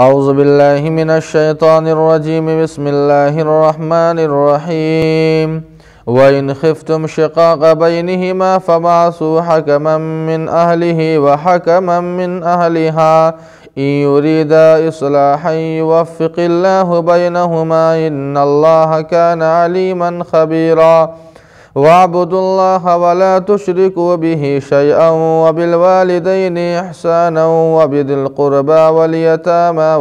اعوذ باللہ من الشیطان الرجیم بسم اللہ الرحمن الرحیم وَإِنْ خِفْتُمْ شِقَاقَ بَيْنِهِمَا فَبَعَثُوا حَكَمًا مِّنْ أَهْلِهِ وَحَكَمًا مِّنْ أَهْلِهَا إِنْ يُرِيدَا إِصْلَاحًا يُوَفِّقِ اللَّهُ بَيْنَهُمَا إِنَّ اللَّهَ كَانَ عَلِيمًا خَبِيرًا وَاعْبُدُوا اللَّهَ وَلَا تُشْرِكُوا بِهِ شَيْئًا وَبِالْوَالِدَيْنِ إِحْسَانًا وَبِذِي الْقُرْبَى وَالْيَتَامَى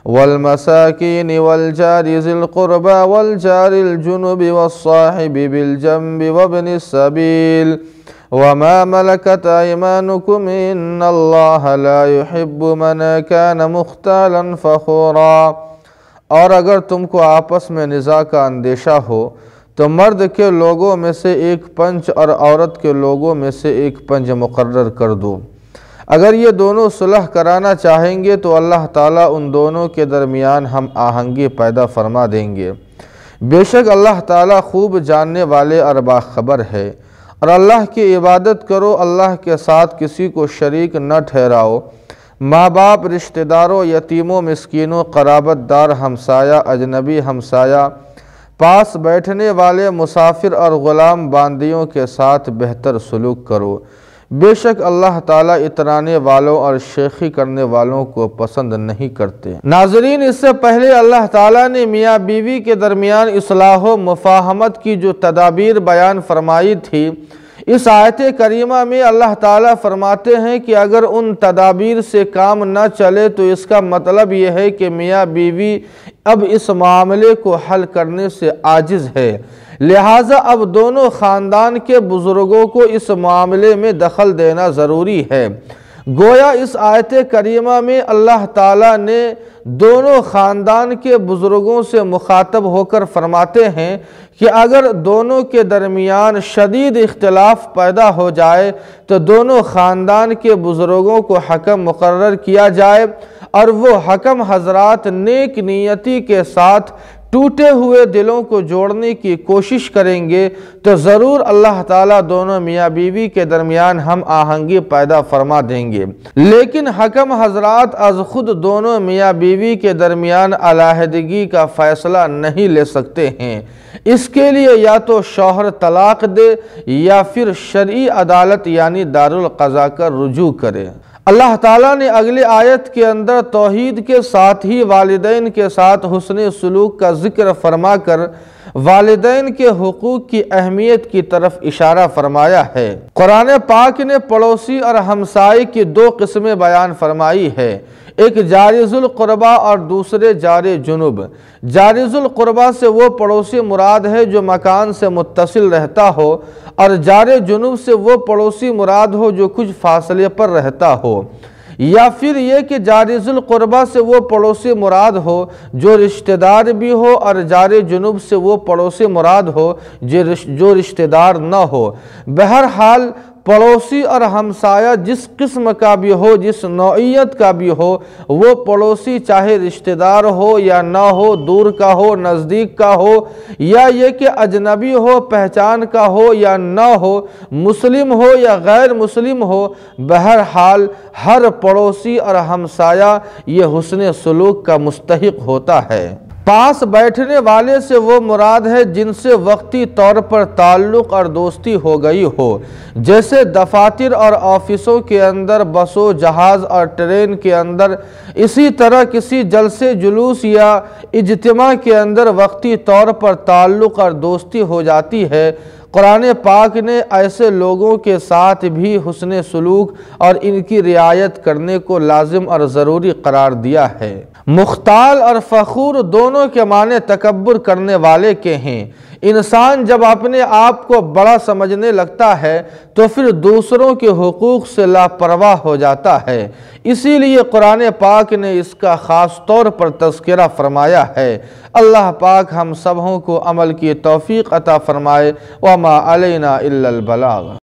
والمساكين والجار ذي القربى والجار الجنب والصاحب بالجنب وابن السبيل وما ملكت أيمانكم إن الله لا يحب من كان مختالا فخورا۔ اور اگر تم کو آپس میں نزاع کا اندیشہ ہو تو مرد کے لوگوں میں سے ایک پنج اور عورت کے لوگوں میں سے ایک پنج مقرر کر دو۔ اگر یہ دونوں صلح کرانا چاہیں گے تو اللہ تعالیٰ ان دونوں کے درمیان ہم آہنگی پیدا فرما دیں گے۔ بے شک اللہ تعالیٰ خوب جاننے والے اور باخبر ہے۔ اور اللہ کی عبادت کرو، اللہ کے ساتھ کسی کو شریک نہ ٹھہراؤ۔ ماں باپ، رشتہ داروں، یتیموں، مسکینوں، قرابت دار، ہمسایہ، اجنبی ہمسایہ، پاس بیٹھنے والے، مسافر اور غلام باندیوں کے ساتھ بہتر سلوک کرو۔ بے شک اللہ تعالیٰ اترانے والوں اور شیخی کرنے والوں کو پسند نہیں کرتے۔ ناظرین، اس سے پہلے اللہ تعالیٰ نے میاں بیوی کے درمیان اصلاح و مفاہمت کی جو تدابیر بیان فرمائی تھی، اس آیت کریمہ میں اللہ تعالیٰ فرماتے ہیں کہ اگر ان تدابیر سے کام نہ چلے تو اس کا مطلب یہ ہے کہ میاں بیوی اب اس معاملے کو حل کرنے سے عاجز ہے، لہٰذا اب دونوں خاندان کے بزرگوں کو اس معاملے میں دخل دینا ضروری ہے۔ گویا اس آیت کریمہ میں اللہ تعالیٰ نے دونوں خاندان کے بزرگوں سے مخاطب ہو کر فرماتے ہیں کہ اگر دونوں کے درمیان شدید اختلاف پیدا ہو جائے تو دونوں خاندان کے بزرگوں کو حکم مقرر کیا جائے، اور وہ حکم حضرات نیک نیتی کے ساتھ ٹوٹے ہوئے دلوں کو جوڑنے کی کوشش کریں گے تو ضرور اللہ تعالیٰ دونوں میاں بیوی کے درمیان ہم آہنگی پیدا فرما دیں گے۔ لیکن حکم حضرات از خود دونوں میاں بیوی کے درمیان علیحدگی کا فیصلہ نہیں لے سکتے ہیں، اس کے لیے یا تو شوہر طلاق دے یا پھر شرعی عدالت یعنی دارالقضاء کا رجوع کرے۔ اللہ تعالیٰ نے اگلی آیت کے اندر توحید کے ساتھ ہی والدین کے ساتھ حسن سلوک کا ذکر فرما کر والدین کے حقوق کی اہمیت کی طرف اشارہ فرمایا ہے۔ قرآن پاک نے پڑوسی اور ہمسائے کی دو قسمیں بیان فرمائی ہے، ایک جار ذی القربہ اور دوسرے جار جنب۔ جار ذی القربہ سے وہ پڑوسی مراد ہے جو مکان سے متصل رہتا ہو، اور جار جنب سے وہ پڑوسی مراد ہو جو کچھ فاصلے پر رہتا ہو، یا پھر یہ کہ جار ذی القربہ سے وہ پڑوسی مراد ہو جو رشتہ دار بھی ہو، اور جار جنب سے وہ پڑوسی مراد ہو جو رشتہ دار نہ ہو۔ بہرحال پڑوسی اور ہمسایہ جس قسم کا بھی ہو، جس نوعیت کا بھی ہو، وہ پڑوسی چاہے رشتہ دار ہو یا نہ ہو، دور کا ہو، نزدیک کا ہو، یا یہ کہ اجنبی ہو، پہچان کا ہو یا نہ ہو، مسلم ہو یا غیر مسلم ہو، بہرحال ہر پڑوسی اور ہمسایہ یہ حسن سلوک کا مستحق ہوتا ہے۔ پاس بیٹھنے والے سے وہ مراد ہے جن سے وقتی طور پر تعلق اور دوستی ہو گئی ہو، جیسے دفاتر اور آفسوں کے اندر، بسوں، جہاز اور ٹرین کے اندر۔ اسی طرح کسی جلسے جلوس یا اجتماع کے اندر وقتی طور پر تعلق اور دوستی ہو جاتی ہے۔ قرآن پاک نے ایسے لوگوں کے ساتھ بھی حسن سلوک اور ان کی رعایت کرنے کو لازم اور ضروری قرار دیا ہے۔ مختال اور فخور دونوں کے معنی تکبر کرنے والے کے ہیں۔ انسان جب اپنے آپ کو بڑا سمجھنے لگتا ہے تو پھر دوسروں کے حقوق سے لاپرواہ ہو جاتا ہے، اسی لیے قرآن پاک نے اس کا خاص طور پر تذکرہ فرمایا ہے۔ اللہ پاک ہم سبوں کو عمل کی توفیق عطا فرمائے۔ وما علینا الا البلاغ۔